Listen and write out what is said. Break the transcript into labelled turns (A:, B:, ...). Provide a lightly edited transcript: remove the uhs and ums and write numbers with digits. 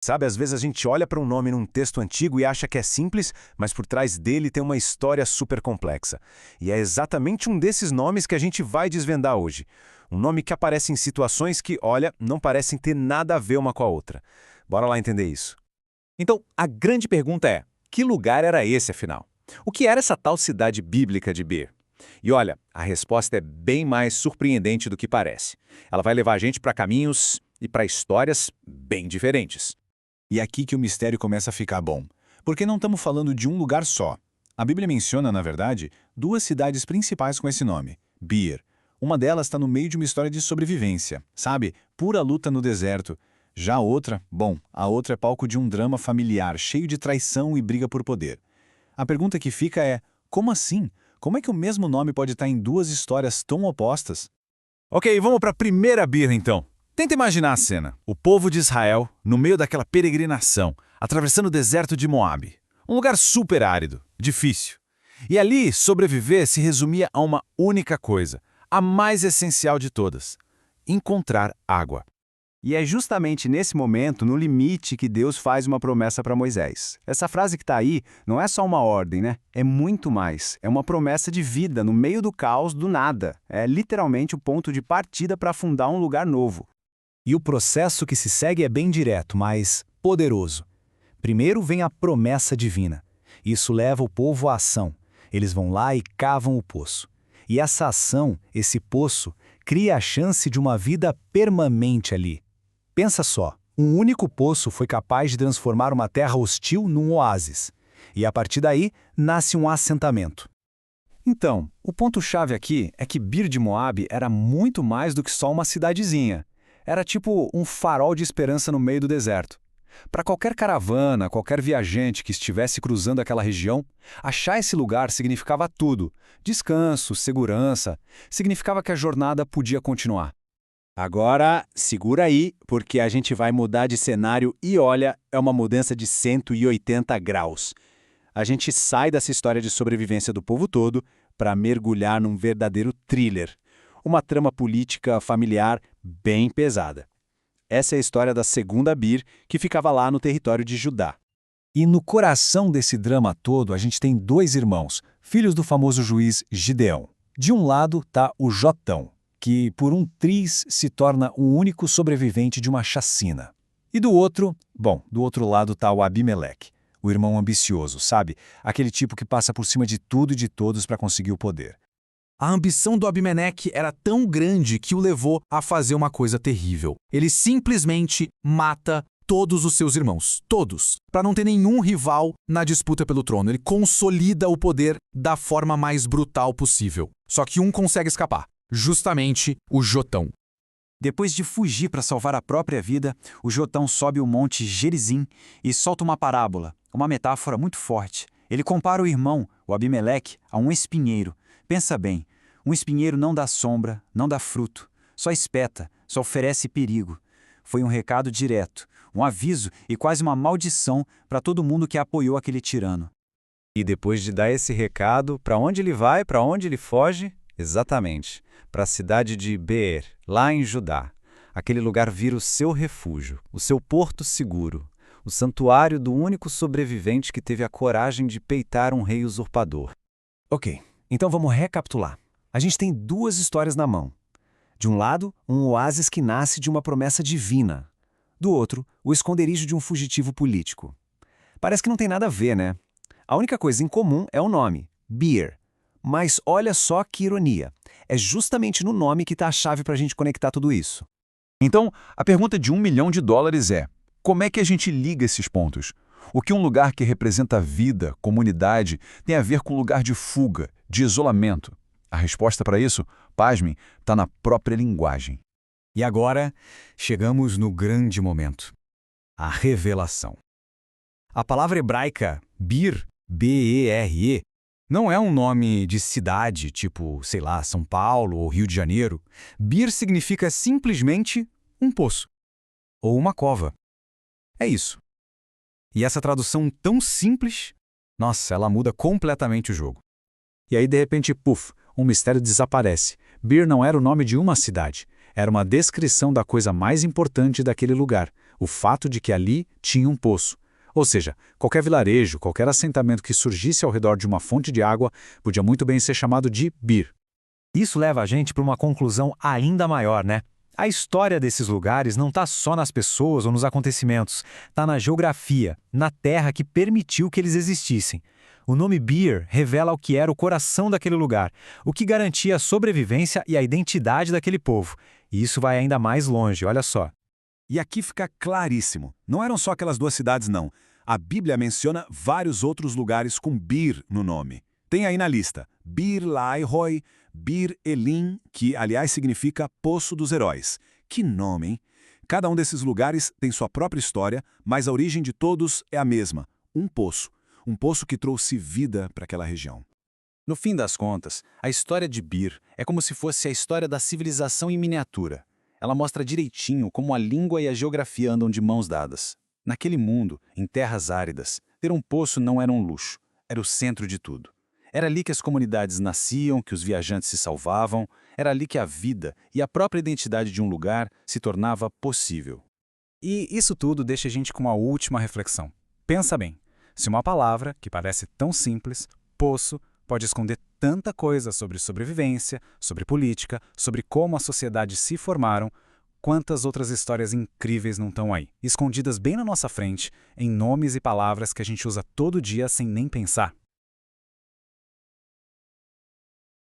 A: Sabe, às vezes a gente olha para um nome num texto antigo e acha que é simples, mas por trás dele tem uma história super complexa. E é exatamente um desses nomes que a gente vai desvendar hoje. Um nome que aparece em situações que, olha, não parecem ter nada a ver uma com a outra. Bora lá entender isso.
B: Então, a grande pergunta é, que lugar era esse, afinal? O que era essa tal cidade bíblica de Beer? E olha, a resposta é bem mais surpreendente do que parece. Ela vai levar a gente para caminhos e para histórias bem diferentes.
C: E é aqui que o mistério começa a ficar bom. Porque não estamos falando de um lugar só. A Bíblia menciona, na verdade, duas cidades principais com esse nome, Beer. Uma delas está no meio de uma história de sobrevivência, sabe? Pura luta no deserto. Já a outra, a outra é palco de um drama familiar, cheio de traição e briga por poder. A pergunta que fica é, como assim? Como é que o mesmo nome pode estar em duas histórias tão opostas?
B: Ok, vamos para a primeira birra então. Tenta imaginar a cena. O povo de Israel, no meio daquela peregrinação, atravessando o deserto de Moabe. Um lugar super árido, difícil. E ali, sobreviver se resumia a uma única coisa, a mais essencial de todas: encontrar água.
A: E é justamente nesse momento, no limite, que Deus faz uma promessa para Moisés. Essa frase que está aí não é só uma ordem, né? É muito mais. É uma promessa de vida no meio do caos, do nada. É literalmente o ponto de partida para fundar um lugar novo.
D: E o processo que se segue é bem direto, mas poderoso. Primeiro vem a promessa divina. Isso leva o povo à ação. Eles vão lá e cavam o poço. E essa ação, esse poço, cria a chance de uma vida permanente ali. Pensa só, um único poço foi capaz de transformar uma terra hostil num oásis. E a partir daí, nasce um assentamento.
E: Então, o ponto-chave aqui é que Bir de Moabe era muito mais do que só uma cidadezinha. Era tipo um farol de esperança no meio do deserto. Para qualquer caravana, qualquer viajante que estivesse cruzando aquela região, achar esse lugar significava tudo. Descanso, segurança, significava que a jornada podia continuar.
B: Agora, segura aí, porque a gente vai mudar de cenário e olha, é uma mudança de 180 graus. A gente sai dessa história de sobrevivência do povo todo para mergulhar num verdadeiro thriller. Uma trama política familiar bem pesada. Essa é a história da segunda Bir, que ficava lá no território de Judá.
D: E no coração desse drama todo, a gente tem dois irmãos, filhos do famoso juiz Gideão. De um lado está o Jotão, que por um triz se torna o único sobrevivente de uma chacina. E do outro lado está o Abimeleque, o irmão ambicioso, sabe? Aquele tipo que passa por cima de tudo e de todos para conseguir o poder.
F: A ambição do Abimeleque era tão grande que o levou a fazer uma coisa terrível. Ele simplesmente mata todos os seus irmãos, todos, para não ter nenhum rival na disputa pelo trono. Ele consolida o poder da forma mais brutal possível. Só que um consegue escapar, justamente o Jotão.
E: Depois de fugir para salvar a própria vida, o Jotão sobe o monte Gerizim e solta uma parábola, uma metáfora muito forte. Ele compara o irmão, o Abimeleque, a um espinheiro. Pensa bem, um espinheiro não dá sombra, não dá fruto, só espeta, só oferece perigo. Foi um recado direto, um aviso e quase uma maldição para todo mundo que apoiou aquele tirano.
B: E depois de dar esse recado, para onde ele vai, para onde ele foge? Exatamente, para a cidade de Beer, lá em Judá. Aquele lugar vira o seu refúgio, o seu porto seguro, o santuário do único sobrevivente que teve a coragem de peitar um rei usurpador.
D: Ok, então vamos recapitular. A gente tem duas histórias na mão. De um lado, um oásis que nasce de uma promessa divina. Do outro, o esconderijo de um fugitivo político. Parece que não tem nada a ver, né? A única coisa em comum é o nome, Beer. Mas olha só que ironia. É justamente no nome que está a chave para a gente conectar tudo isso.
C: Então, a pergunta de $1 milhão é, como é que a gente liga esses pontos? O que um lugar que representa vida, comunidade, tem a ver com um lugar de fuga, de isolamento? A resposta para isso, pasmem, está na própria linguagem.
D: E agora, chegamos no grande momento. A revelação. A palavra hebraica Bir, B-E-R-E, não é um nome de cidade, tipo, sei lá, São Paulo ou Rio de Janeiro. Bir significa simplesmente um poço. Ou uma cova. É isso. E essa tradução tão simples, nossa, ela muda completamente o jogo. E aí, de repente, puf, um mistério desaparece. Bir não era o nome de uma cidade. Era uma descrição da coisa mais importante daquele lugar,
B: o fato de que ali tinha um poço. Ou seja, qualquer vilarejo, qualquer assentamento que surgisse ao redor de uma fonte de água podia muito bem ser chamado de Bir.
D: Isso leva a gente para uma conclusão ainda maior, né? A história desses lugares não está só nas pessoas ou nos acontecimentos, está na geografia, na terra que permitiu que eles existissem. O nome Bir revela o que era o coração daquele lugar, o que garantia a sobrevivência e a identidade daquele povo. E isso vai ainda mais longe, olha só.
C: E aqui fica claríssimo, não eram só aquelas 2 cidades não. A Bíblia menciona vários outros lugares com Bir no nome. Tem aí na lista Bir Lahairoi, Bir Elim, que aliás significa Poço dos Heróis. Que nome, hein? Cada um desses lugares tem sua própria história, mas a origem de todos é a mesma, um poço. Um poço que trouxe vida para aquela região.
B: No fim das contas, a história de Bir é como se fosse a história da civilização em miniatura. Ela mostra direitinho como a língua e a geografia andam de mãos dadas. Naquele mundo, em terras áridas, ter um poço não era um luxo, era o centro de tudo. Era ali que as comunidades nasciam, que os viajantes se salvavam, era ali que a vida e a própria identidade de um lugar se tornava possível.
D: E isso tudo deixa a gente com uma última reflexão. Pensa bem, se uma palavra, que parece tão simples, poço, pode esconder tanta coisa sobre sobrevivência, sobre política, sobre como as sociedades se formaram, quantas outras histórias incríveis não estão aí, escondidas bem na nossa frente, em nomes e palavras que a gente usa todo dia sem nem pensar.